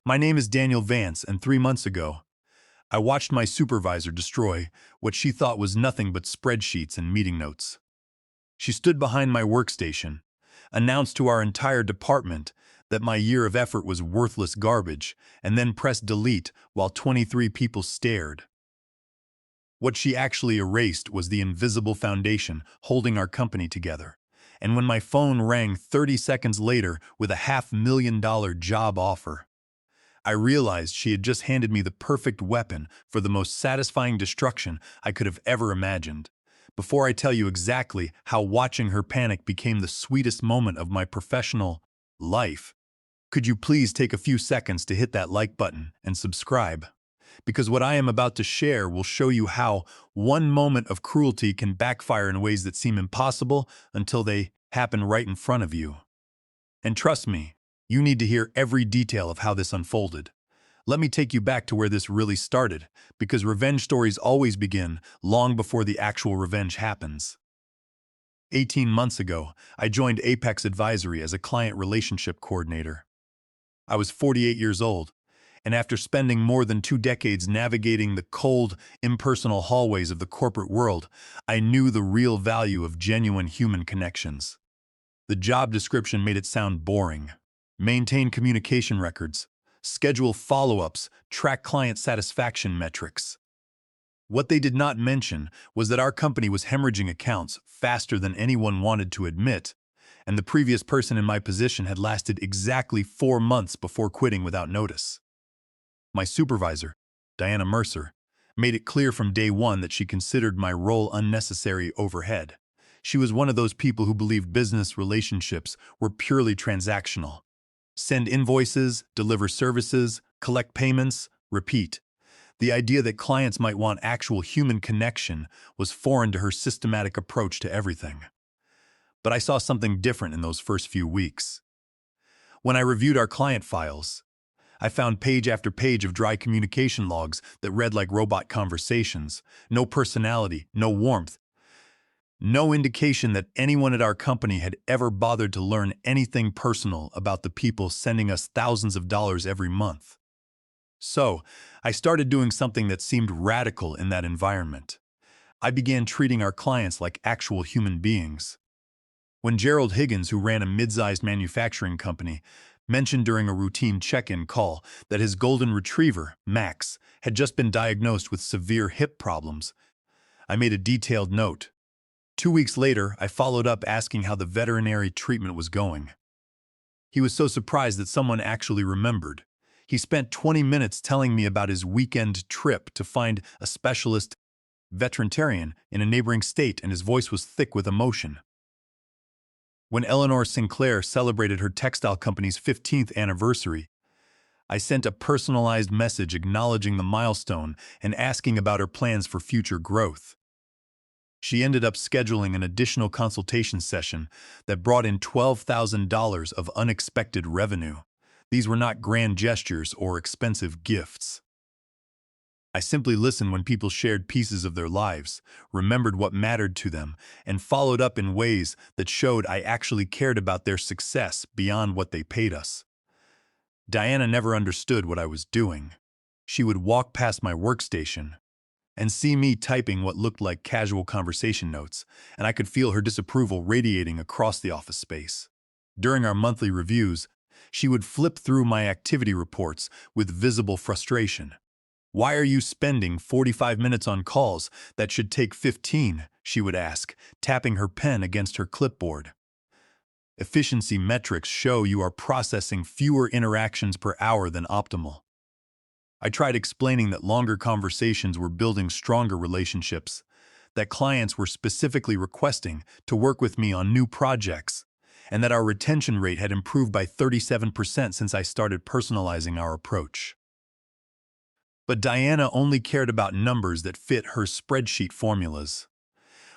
My name is Daniel Vance, and 3 months ago, I watched my supervisor destroy what she thought was nothing but spreadsheets and meeting notes. She stood behind my workstation, announced to our entire department that my year of effort was worthless garbage, and then pressed delete while 23 people stared. What she actually erased was the invisible foundation holding our company together. And when my phone rang 30 seconds later with a $500,000 job offer, I realized she had just handed me the perfect weapon for the most satisfying destruction I could have ever imagined. Before I tell you exactly how watching her panic became the sweetest moment of my professional life, could you please take a few seconds to hit that like button and subscribe? Because what I am about to share will show you how one moment of cruelty can backfire in ways that seem impossible until they happen right in front of you. And trust me, you need to hear every detail of how this unfolded. Let me take you back to where this really started, because revenge stories always begin long before the actual revenge happens. 18 months ago, I joined Apex Advisory as a client relationship coordinator. I was 48 years old, and after spending more than 2 decades navigating the cold, impersonal hallways of the corporate world, I knew the real value of genuine human connections. The job description made it sound boring. Maintain communication records, schedule follow-ups, track client satisfaction metrics. What they did not mention was that our company was hemorrhaging accounts faster than anyone wanted to admit, and the previous person in my position had lasted exactly 4 months before quitting without notice. My supervisor, Diana Mercer, made it clear from day one that she considered my role unnecessary overhead. She was one of those people who believed business relationships were purely transactional. Send invoices, deliver services, collect payments, repeat. The idea that clients might want actual human connection was foreign to her systematic approach to everything. But I saw something different in those first few weeks. When I reviewed our client files, I found page after page of dry communication logs that read like robot conversations. No personality, no warmth, no indication that anyone at our company had ever bothered to learn anything personal about the people sending us thousands of dollars every month. So, I started doing something that seemed radical in that environment. I began treating our clients like actual human beings. When Gerald Higgins, who ran a mid-sized manufacturing company, mentioned during a routine check-in call that his golden retriever, Max, had just been diagnosed with severe hip problems, I made a detailed note. 2 weeks later, I followed up asking how the veterinary treatment was going. He was so surprised that someone actually remembered. He spent 20 minutes telling me about his weekend trip to find a specialist veterinarian in a neighboring state, and his voice was thick with emotion. When Eleanor Sinclair celebrated her textile company's 15th anniversary, I sent a personalized message acknowledging the milestone and asking about her plans for future growth. She ended up scheduling an additional consultation session that brought in $12,000 of unexpected revenue. These were not grand gestures or expensive gifts. I simply listened when people shared pieces of their lives, remembered what mattered to them, and followed up in ways that showed I actually cared about their success beyond what they paid us. Diana never understood what I was doing. She would walk past my workstation and see me typing what looked like casual conversation notes, and I could feel her disapproval radiating across the office space. During our monthly reviews, she would flip through my activity reports with visible frustration. "Why are you spending 45 minutes on calls that should take 15?" she would ask, tapping her pen against her clipboard. "Efficiency metrics show you are processing fewer interactions per hour than optimal." I tried explaining that longer conversations were building stronger relationships, that clients were specifically requesting to work with me on new projects, and that our retention rate had improved by 37% since I started personalizing our approach. But Diana only cared about numbers that fit her spreadsheet formulas.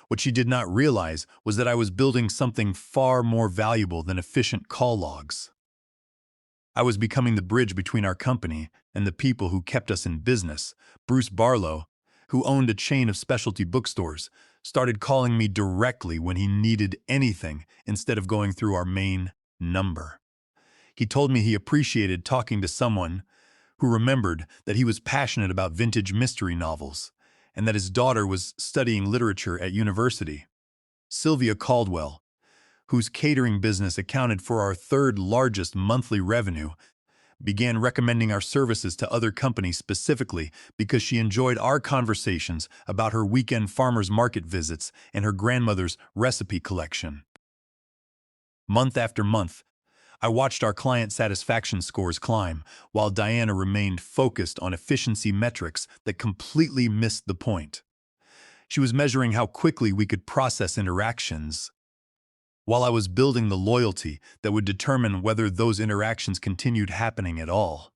What she did not realize was that I was building something far more valuable than efficient call logs. I was becoming the bridge between our company and the people who kept us in business. Bruce Barlow, who owned a chain of specialty bookstores, started calling me directly when he needed anything instead of going through our main number. He told me he appreciated talking to someone who remembered that he was passionate about vintage mystery novels and that his daughter was studying literature at university. Sylvia Caldwell, whose catering business accounted for our third largest monthly revenue, began recommending our services to other companies specifically because she enjoyed our conversations about her weekend farmers market visits and her grandmother's recipe collection. Month after month, I watched our client satisfaction scores climb, while Diana remained focused on efficiency metrics that completely missed the point. She was measuring how quickly we could process interactions, while I was building the loyalty that would determine whether those interactions continued happening at all.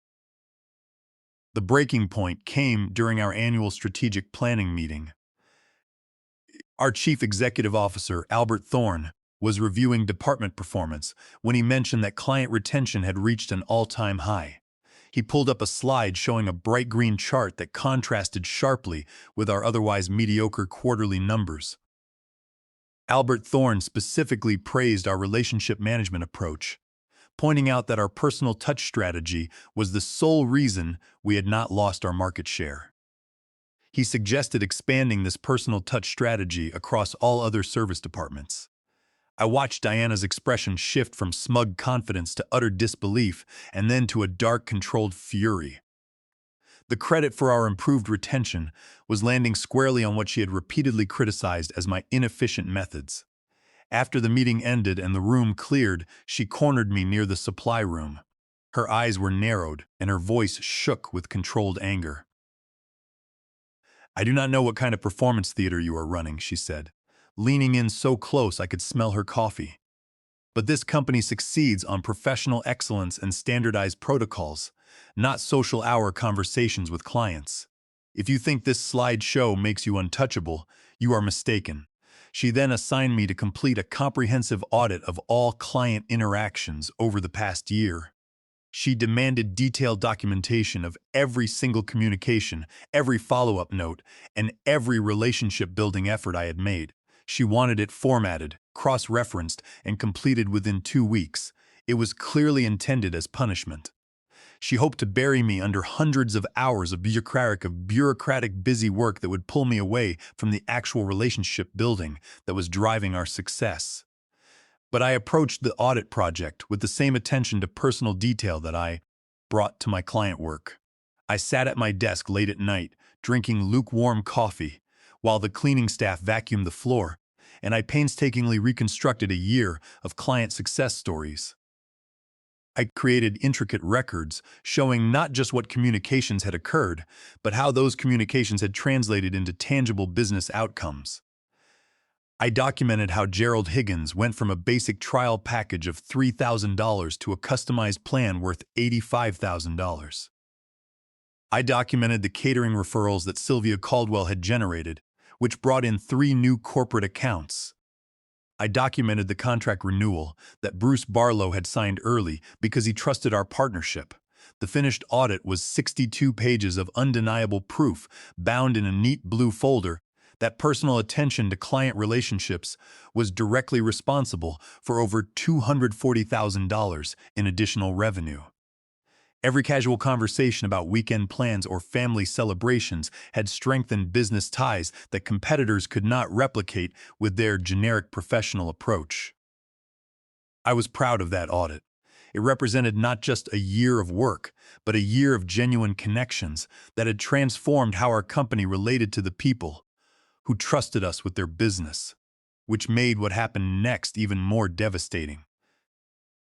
The breaking point came during our annual strategic planning meeting. Our Chief Executive Officer, Albert Thorne, was reviewing department performance when he mentioned that client retention had reached an all-time high. He pulled up a slide showing a bright green chart that contrasted sharply with our otherwise mediocre quarterly numbers. Albert Thorne specifically praised our relationship management approach, pointing out that our personal touch strategy was the sole reason we had not lost our market share. He suggested expanding this personal touch strategy across all other service departments. I watched Diana's expression shift from smug confidence to utter disbelief and then to a dark, controlled fury. The credit for our improved retention was landing squarely on what she had repeatedly criticized as my inefficient methods. After the meeting ended and the room cleared, she cornered me near the supply room. Her eyes were narrowed and her voice shook with controlled anger. "I do not know what kind of performance theater you are running," she said, leaning in so close I could smell her coffee. "But this company succeeds on professional excellence and standardized protocols, not social hour conversations with clients. If you think this slideshow makes you untouchable, you are mistaken." She then assigned me to complete a comprehensive audit of all client interactions over the past year. She demanded detailed documentation of every single communication, every follow-up note, and every relationship-building effort I had made. She wanted it formatted, cross-referenced, and completed within 2 weeks. It was clearly intended as punishment. She hoped to bury me under hundreds of hours of bureaucratic busy work that would pull me away from the actual relationship building that was driving our success. But I approached the audit project with the same attention to personal detail that I brought to my client work. I sat at my desk late at night, drinking lukewarm coffee, while the cleaning staff vacuumed the floor, and I painstakingly reconstructed a year of client success stories. I created intricate records showing not just what communications had occurred, but how those communications had translated into tangible business outcomes. I documented how Gerald Higgins went from a basic trial package of $3,000 to a customized plan worth $85,000. I documented the catering referrals that Sylvia Caldwell had generated, which brought in 3 new corporate accounts. I documented the contract renewal that Bruce Barlow had signed early because he trusted our partnership. The finished audit was 62 pages of undeniable proof, bound in a neat blue folder, that personal attention to client relationships was directly responsible for over $240,000 in additional revenue. Every casual conversation about weekend plans or family celebrations had strengthened business ties that competitors could not replicate with their generic professional approach. I was proud of that audit. It represented not just a year of work, but a year of genuine connections that had transformed how our company related to the people who trusted us with their business, which made what happened next even more devastating.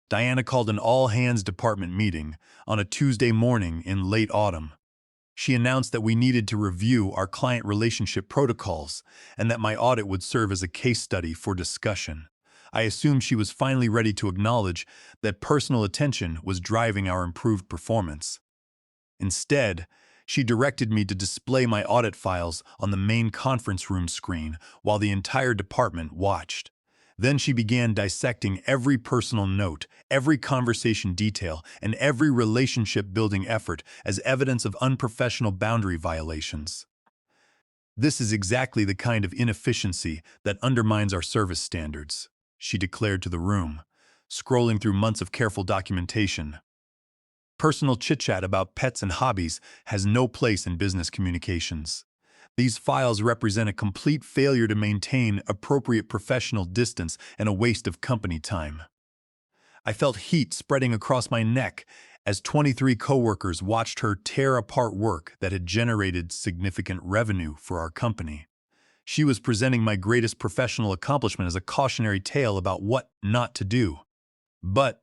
Diana called an all-hands department meeting on a Tuesday morning in late autumn. She announced that we needed to review our client relationship protocols and that my audit would serve as a case study for discussion. I assumed she was finally ready to acknowledge that personal attention was driving our improved performance. Instead, she directed me to display my audit files on the main conference room screen while the entire department watched. Then she began dissecting every personal note, every conversation detail, and every relationship-building effort as evidence of unprofessional boundary violations. "This is exactly the kind of inefficiency that undermines our service standards," she declared to the room, scrolling through months of careful documentation. Personal chit-chat about pets and hobbies has no place in business communications. These files represent a complete failure to maintain appropriate professional distance and a waste of company time. I felt heat spreading across my neck as 23 coworkers watched her tear apart work that had generated significant revenue for our company. She was presenting my greatest professional accomplishment as a cautionary tale about what not to do. But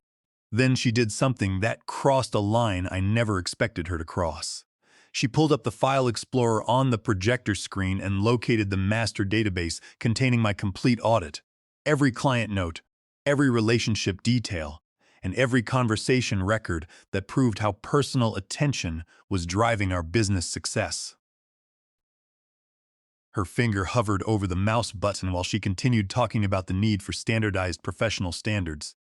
then she did something that crossed a line I never expected her to cross. She pulled up the File Explorer on the projector screen and located the master database containing my complete audit, every client note, every relationship detail, and every conversation record that proved how personal attention was driving our business success. Her finger hovered over the mouse button while she continued talking about the need for standardized professional standards.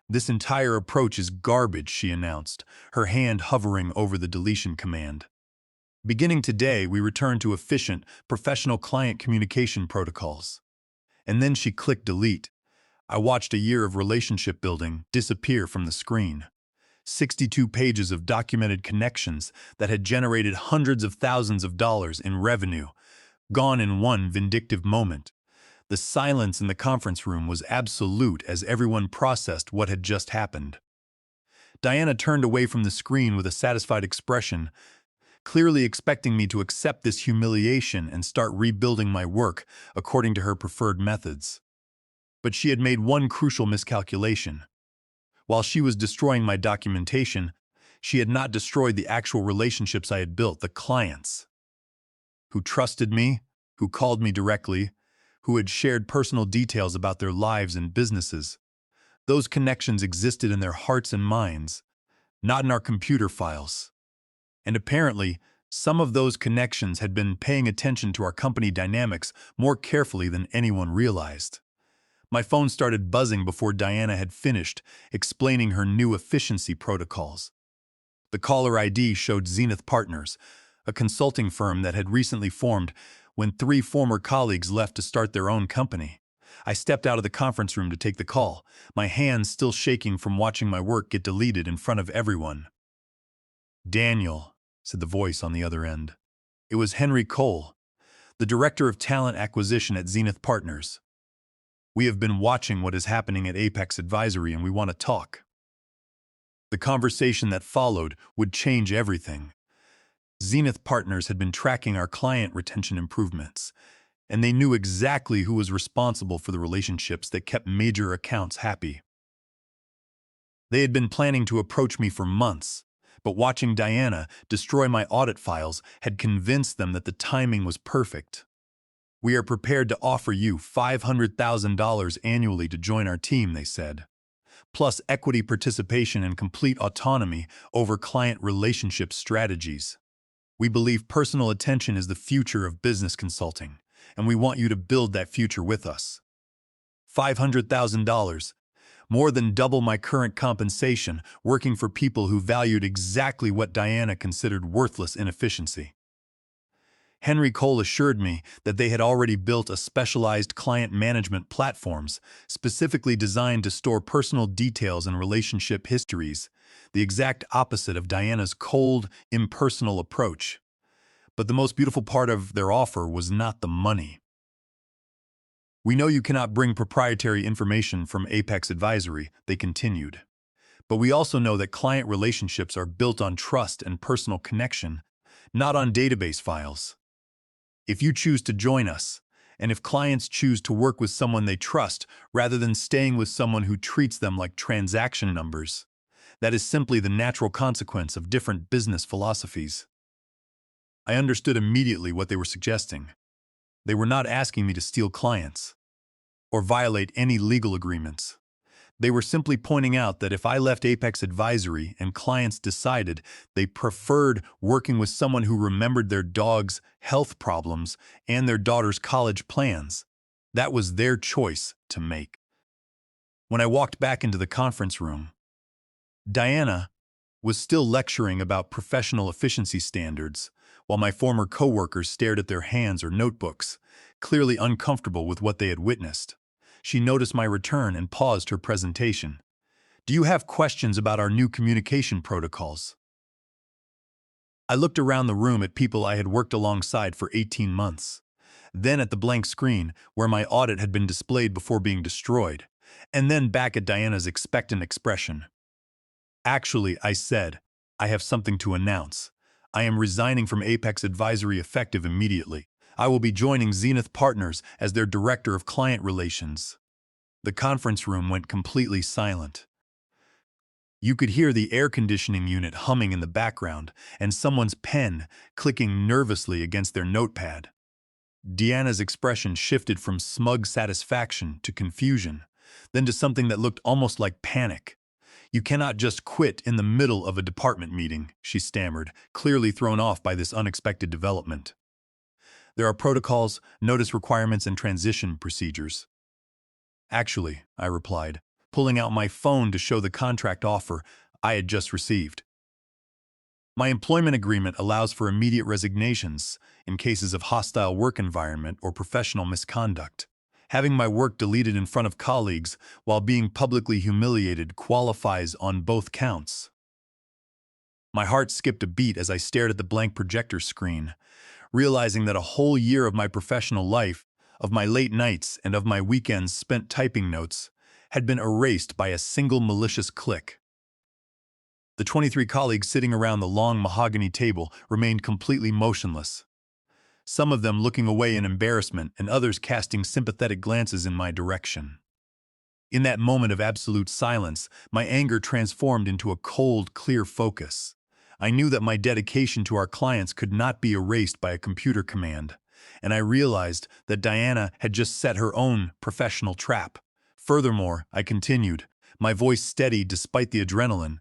"This entire approach is garbage," she announced, her hand hovering over the deletion command. "Beginning today, we return to efficient, professional client communication protocols." And then she clicked delete. I watched a year of relationship building disappear from the screen. 62 pages of documented connections that had generated hundreds of thousands of dollars in revenue, gone in one vindictive moment. The silence in the conference room was absolute as everyone processed what had just happened. Diana turned away from the screen with a satisfied expression, clearly expecting me to accept this humiliation and start rebuilding my work according to her preferred methods. But she had made one crucial miscalculation. While she was destroying my documentation, she had not destroyed the actual relationships I had built, the clients who trusted me, who called me directly, who had shared personal details about their lives and businesses. Those connections existed in their hearts and minds, not in our computer files. And apparently, some of those connections had been paying attention to our company dynamics more carefully than anyone realized. My phone started buzzing before Diana had finished explaining her new efficiency protocols. The caller ID showed Zenith Partners, a consulting firm that had recently formed when 3 former colleagues left to start their own company. I stepped out of the conference room to take the call, my hands still shaking from watching my work get deleted in front of everyone. "Daniel," said the voice on the other end. It was Henry Cole, the Director of Talent Acquisition at Zenith Partners. "We have been watching what is happening at Apex Advisory and we want to talk." The conversation that followed would change everything. Zenith Partners had been tracking our client retention improvements, and they knew exactly who was responsible for the relationships that kept major accounts happy. They had been planning to approach me for months, but watching Diana destroy my audit files had convinced them that the timing was perfect. "We are prepared to offer you $500,000 annually to join our team," they said, "plus equity participation and complete autonomy over client relationship strategies. We believe personal attention is the future of business consulting, and we want you to build that future with us." $500,000, more than double my current compensation, working for people who valued exactly what Diana considered worthless inefficiency. Henry Cole assured me that they had already built a specialized client management platforms specifically designed to store personal details and relationship histories, the exact opposite of Diana's cold, impersonal approach. But the most beautiful part of their offer was not the money. "We know you cannot bring proprietary information from Apex Advisory," they continued. "But we also know that client relationships are built on trust and personal connection, not on database files. If you choose to join us, and if clients choose to work with someone they trust rather than staying with someone who treats them like transaction numbers, that is simply the natural consequence of different business philosophies." I understood immediately what they were suggesting. They were not asking me to steal clients or violate any legal agreements. They were simply pointing out that if I left Apex Advisory and clients decided they preferred working with someone who remembered their dog's health problems and their daughter's college plans, that was their choice to make. When I walked back into the conference room, Diana was still lecturing about professional efficiency standards, while my former coworkers stared at their hands or notebooks, clearly uncomfortable with what they had witnessed. She noticed my return and paused her presentation. "Do you have questions about our new communication protocols?" I looked around the room at people I had worked alongside for 18 months, then at the blank screen where my audit had been displayed before being destroyed, and then back at Diana's expectant expression. Actually, I said, I have something to announce. I am resigning from Apex Advisory effective immediately. I will be joining Zenith Partners as their Director of Client Relations. The conference room went completely silent. You could hear the air conditioning unit humming in the background and someone's pen clicking nervously against their notepad. Deanna's expression shifted from smug satisfaction to confusion, then to something that looked almost like panic. "You cannot just quit in the middle of a department meeting," she stammered, clearly thrown off by this unexpected development. "There are protocols, notice requirements, and transition procedures." "Actually," I replied, pulling out my phone to show the contract offer I had just received. "My employment agreement allows for immediate resignations in cases of hostile work environment or professional misconduct. Having my work deleted in front of colleagues while being publicly humiliated qualifies on both counts." My heart skipped a beat as I stared at the blank projector screen, realizing that a whole year of my professional life, of my late nights and of my weekends spent typing notes, had been erased by a single malicious click. The 23 colleagues sitting around the long mahogany table remained completely motionless, some of them looking away in embarrassment and others casting sympathetic glances in my direction. In that moment of absolute silence, my anger transformed into a cold, clear focus. I knew that my dedication to our clients could not be erased by a computer command, and I realized that Diana had just set her own professional trap. Furthermore, I continued, my voice steady despite the adrenaline,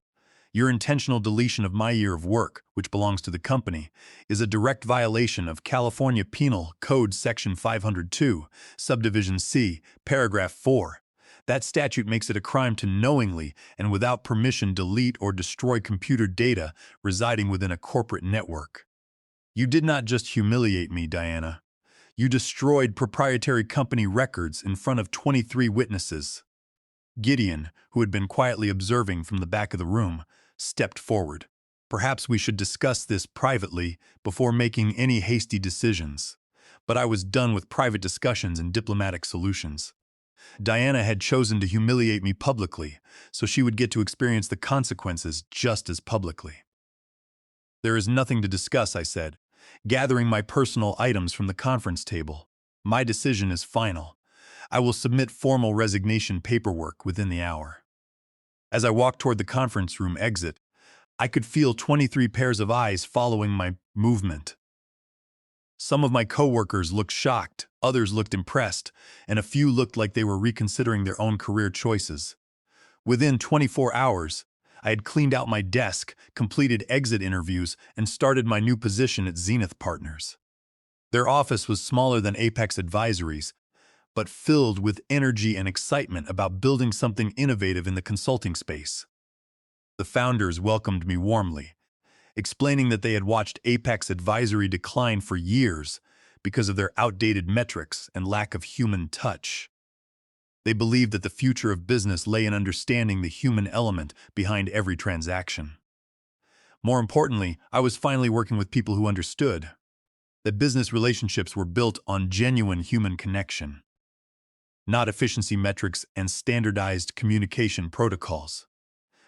"Your intentional deletion of my year of work, which belongs to the company, is a direct violation of California Penal Code Section 502, Subdivision C, Paragraph 4. That statute makes it a crime to knowingly and without permission delete or destroy computer data residing within a corporate network. You did not just humiliate me, Diana. You destroyed proprietary company records in front of 23 witnesses." Gideon, who had been quietly observing from the back of the room, stepped forward. "Perhaps we should discuss this privately before making any hasty decisions." But I was done with private discussions and diplomatic solutions. Diana had chosen to humiliate me publicly, so she would get to experience the consequences just as publicly. "There is nothing to discuss," I said, gathering my personal items from the conference table. "My decision is final. I will submit formal resignation paperwork within the hour." As I walked toward the conference room exit, I could feel 23 pairs of eyes following my movement. Some of my coworkers looked shocked, others looked impressed, and a few looked like they were reconsidering their own career choices. Within 24 hours, I had cleaned out my desk, completed exit interviews, and started my new position at Zenith Partners. Their office was smaller than Apex Advisory's, but filled with energy and excitement about building something innovative in the consulting space. The founders welcomed me warmly, explaining that they had watched Apex Advisory decline for years because of their outdated metrics and lack of human touch. They believed that the future of business lay in understanding the human element behind every transaction. More importantly, I was finally working with people who understood that business relationships were built on genuine human connection, not efficiency metrics and standardized communication protocols.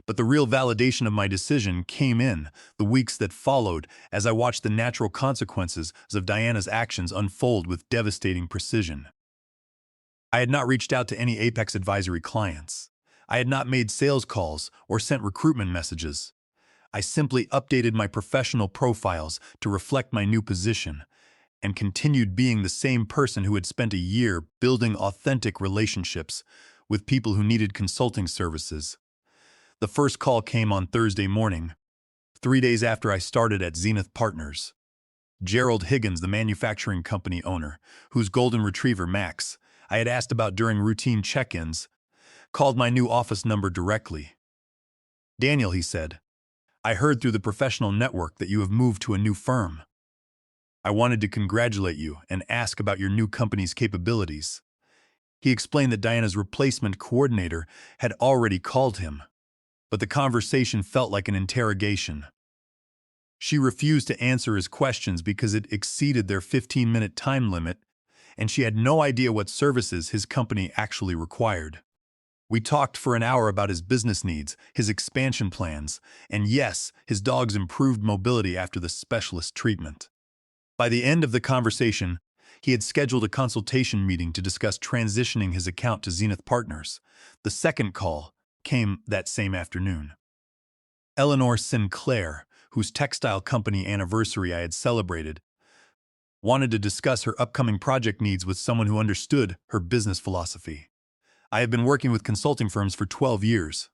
But the real validation of my decision came in the weeks that followed as I watched the natural consequences of Diana's actions unfold with devastating precision. I had not reached out to any Apex Advisory clients. I had not made sales calls or sent recruitment messages. I simply updated my professional profiles to reflect my new position and continued being the same person who had spent a year building authentic relationships with people who needed consulting services. The first call came on Thursday morning, 3 days after I started at Zenith Partners. Gerald Higgins, the manufacturing company owner, whose golden retriever, Max, I had asked about during routine check-ins, called my new office number directly. "Daniel," he said, "I heard through the professional network that you have moved to a new firm. I wanted to congratulate you and ask about your new company's capabilities." He explained that Diana's replacement coordinator had already called him, but the conversation felt like an interrogation. She refused to answer his questions because it exceeded their 15-minute time limit, and she had no idea what services his company actually required. We talked for an hour about his business needs, his expansion plans, and yes, his dog's improved mobility after the specialist treatment. By the end of the conversation, he had scheduled a consultation meeting to discuss transitioning his account to Zenith Partners. The second call came that same afternoon. Eleanor Sinclair, whose textile company anniversary I had celebrated, wanted to discuss her upcoming project needs with someone who understood her business philosophy. "I have been working with consulting firms for 12 years,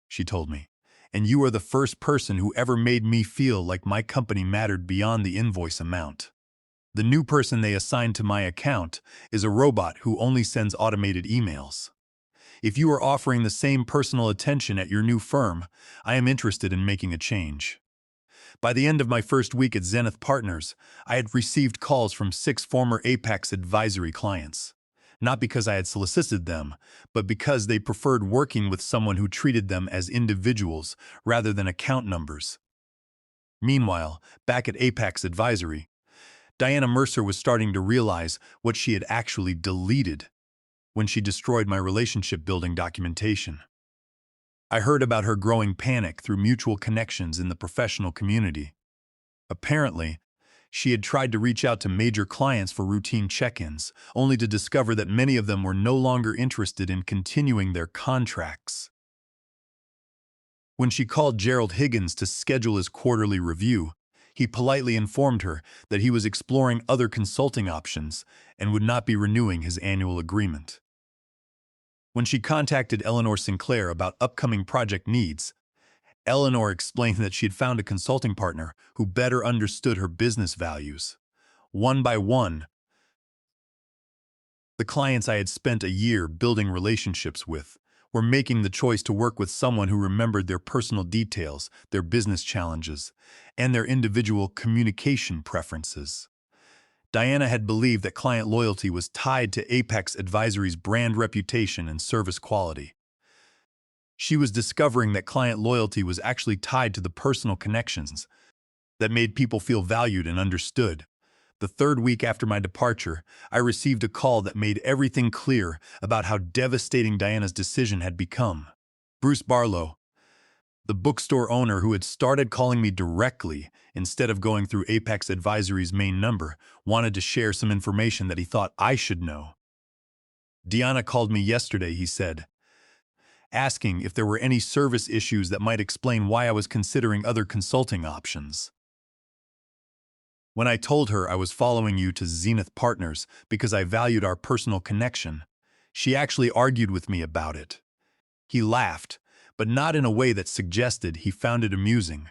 she told me, "and you are the first person who ever made me feel like my company mattered beyond the invoice amount. The new person they assigned to my account is a robot who only sends automated emails. If you are offering the same personal attention at your new firm, I am interested in making a change." By the end of my first week at Zenith Partners, I had received calls from 6 former Apex advisory clients. Not because I had solicited them, but because they preferred working with someone who treated them as individuals rather than account numbers. Meanwhile, back at Apex Advisory, Diana Mercer was starting to realize what she had actually deleted when she destroyed my relationship-building documentation. I heard about her growing panic through mutual connections in the professional community. Apparently, she had tried to reach out to major clients for routine check-ins, only to discover that many of them were no longer interested in continuing their contracts. When she called Gerald Higgins to schedule his quarterly review, he politely informed her that he was exploring other consulting options and would not be renewing his annual agreement. When she contacted Eleanor Sinclair about upcoming project needs, Eleanor explained that she had found a consulting partner who better understood her business values. One by one, the clients I had spent a year building relationships with were making the choice to work with someone who remembered their personal details, their business challenges, and their individual communication preferences. Diana had believed that client loyalty was tied to Apex Advisory's brand reputation and service quality. She was discovering that client loyalty was actually tied to the personal connections that made people feel valued and understood. The third week after my departure, I received a call that made everything clear about how devastating Diana's decision had become. Bruce Barlow, the bookstore owner who had started calling me directly instead of going through Apex Advisory's main number, wanted to share some information that he thought I should know. "Diana called me yesterday," he said, asking if there were any service issues that might explain why I was considering other consulting options. When I told her I was following you to Zenith Partners because I valued our personal connection, she actually argued with me about it. He laughed, but not in a way that suggested he found it amusing.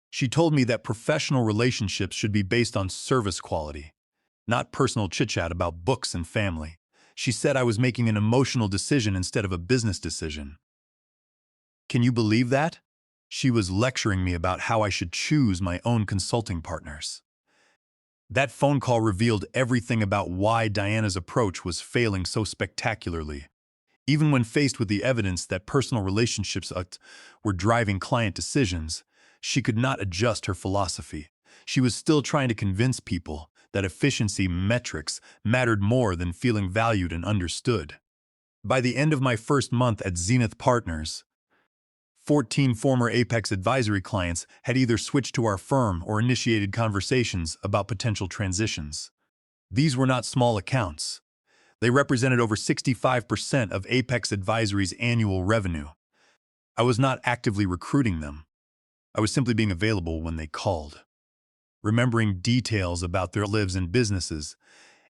She told me that professional relationships should be based on service quality, not personal chit-chat about books and family. She said I was making an emotional decision instead of a business decision. Can you believe that? She was lecturing me about how I should choose my own consulting partners. That phone call revealed everything about why Diana's approach was failing so spectacularly. Even when faced with the evidence that personal relationships were driving client decisions, she could not adjust her philosophy. She was still trying to convince people that efficiency metrics mattered more than feeling valued and understood. By the end of my first month at Zenith Partners, 14 former Apex Advisory clients had either switched to our firm or initiated conversations about potential transitions. These were not small accounts. They represented over 65% of Apex Advisory's annual revenue. I was not actively recruiting them. I was simply being available when they called, remembering details about their lives and businesses,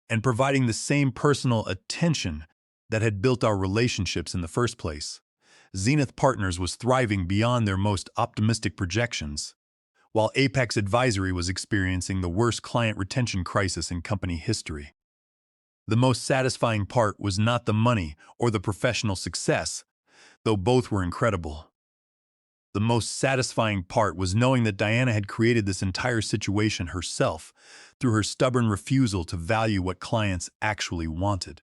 and providing the same personal attention that had built our relationships in the first place. Zenith Partners was thriving beyond their most optimistic projections, while Apex Advisory was experiencing the worst client retention crisis in company history. The most satisfying part was not the money or the professional success, though both were incredible. The most satisfying part was knowing that Diana had created this entire situation herself through her stubborn refusal to value what clients actually wanted.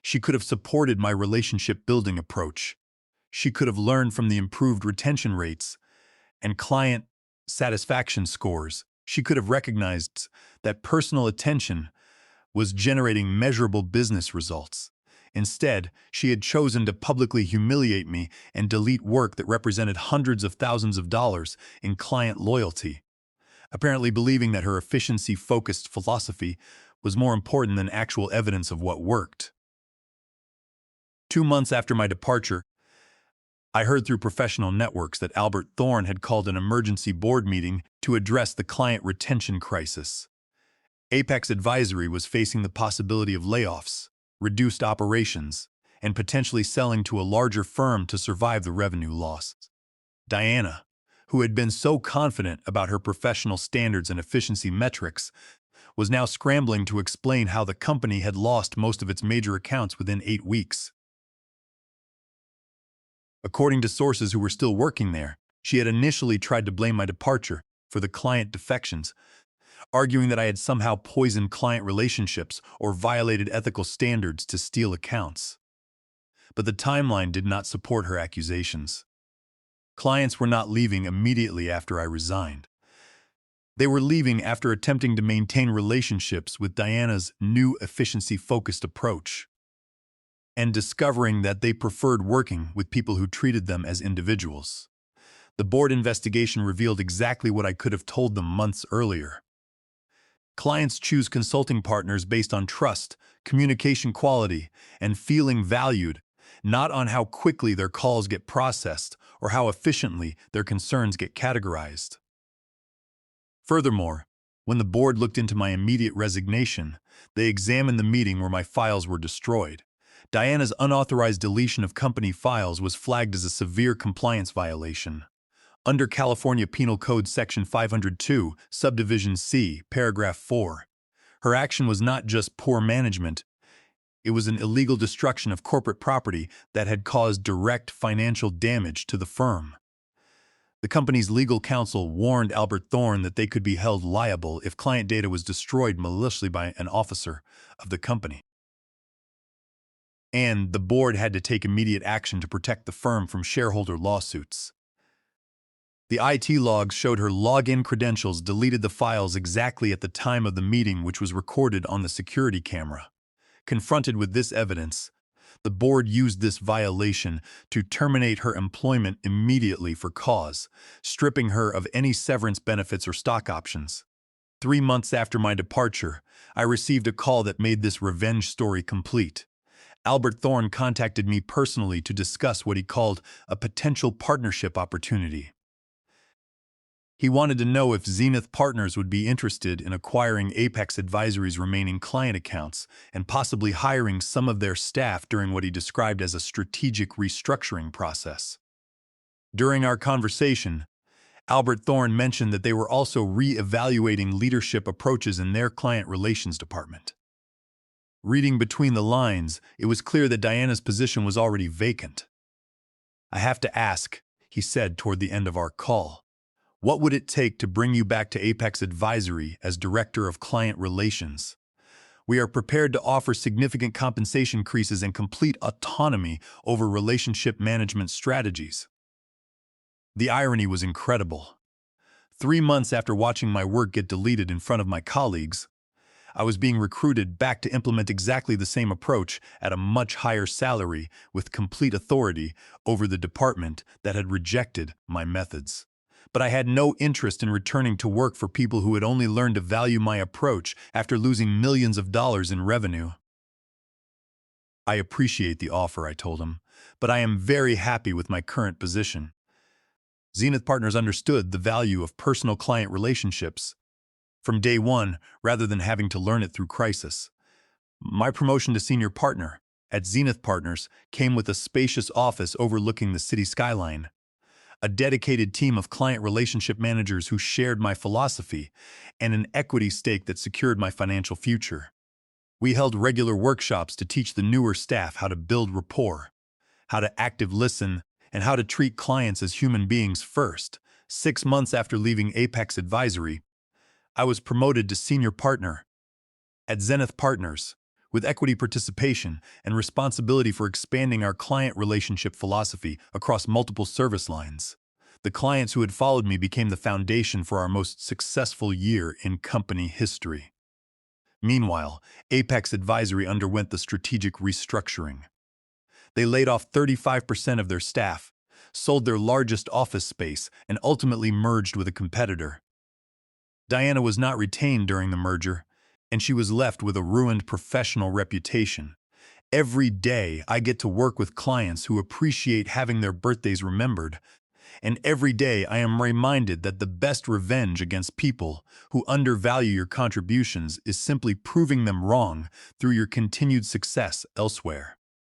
She could have supported my relationship-building approach. She could have learned from the improved retention rates and client satisfaction scores, she could have recognized that personal attention was generating measurable business results. Instead, she had chosen to publicly humiliate me and delete work that represented hundreds of thousands of dollars in client loyalty, apparently believing that her efficiency-focused philosophy was more important than actual evidence of what worked. 2 months after my departure, I heard through professional networks that Albert Thorne had called an emergency board meeting to address the client retention crisis. Apex Advisory was facing the possibility of layoffs, reduced operations, and potentially selling to a larger firm to survive the revenue loss. Diana, who had been so confident about her professional standards and efficiency metrics, was now scrambling to explain how the company had lost most of its major accounts within 8 weeks. According to sources who were still working there, she had initially tried to blame my departure for the client defections, arguing that I had somehow poisoned client relationships or violated ethical standards to steal accounts. But the timeline did not support her accusations. Clients were not leaving immediately after I resigned. They were leaving after attempting to maintain relationships with Diana's new efficiency-focused approach, and discovering that they preferred working with people who treated them as individuals. The board investigation revealed exactly what I could have told them months earlier. Clients choose consulting partners based on trust, communication quality, and feeling valued, not on how quickly their calls get processed or how efficiently their concerns get categorized. Furthermore, when the board looked into my immediate resignation, they examined the meeting where my files were destroyed. Diana's unauthorized deletion of company files was flagged as a severe compliance violation. Under California Penal Code Section 502, Subdivision C, Paragraph 4, her action was not just poor management, it was an illegal destruction of corporate property that had caused direct financial damage to the firm. The company's legal counsel warned Albert Thorne that they could be held liable if client data was destroyed maliciously by an officer of the company. And the board had to take immediate action to protect the firm from shareholder lawsuits. The IT logs showed her login credentials deleted the files exactly at the time of the meeting, which was recorded on the security camera. Confronted with this evidence, the board used this violation to terminate her employment immediately for cause, stripping her of any severance benefits or stock options. 3 months after my departure, I received a call that made this revenge story complete. Albert Thorne contacted me personally to discuss what he called a potential partnership opportunity. He wanted to know if Zenith Partners would be interested in acquiring Apex Advisory's remaining client accounts and possibly hiring some of their staff during what he described as a strategic restructuring process. During our conversation, Albert Thorne mentioned that they were also re-evaluating leadership approaches in their client relations department. Reading between the lines, it was clear that Diana's position was already vacant. "I have to ask," he said toward the end of our call, "what would it take to bring you back to Apex Advisory as Director of Client Relations? We are prepared to offer significant compensation increases and complete autonomy over relationship management strategies." The irony was incredible. 3 months after watching my work get deleted in front of my colleagues, I was being recruited back to implement exactly the same approach at a much higher salary with complete authority over the department that had rejected my methods. But I had no interest in returning to work for people who had only learned to value my approach after losing millions of dollars in revenue. "I appreciate the offer," I told him, "but I am very happy with my current position." Zenith Partners understood the value of personal client relationships from day one, rather than having to learn it through crisis. My promotion to senior partner at Zenith Partners came with a spacious office overlooking the city skyline, a dedicated team of client relationship managers who shared my philosophy, and an equity stake that secured my financial future. We held regular workshops to teach the newer staff how to build rapport, how to active listen, and how to treat clients as human beings first. 6 months after leaving Apex Advisory, I was promoted to senior partner at Zenith Partners, with equity participation and responsibility for expanding our client relationship philosophy across multiple service lines. The clients who had followed me became the foundation for our most successful year in company history. Meanwhile, Apex Advisory underwent the strategic restructuring. They laid off 35% of their staff, sold their largest office space, and ultimately merged with a competitor. Diana was not retained during the merger, and she was left with a ruined professional reputation. Every day, I get to work with clients who appreciate having their birthdays remembered, and every day I am reminded that the best revenge against people who undervalue your contributions is simply proving them wrong through your continued success elsewhere.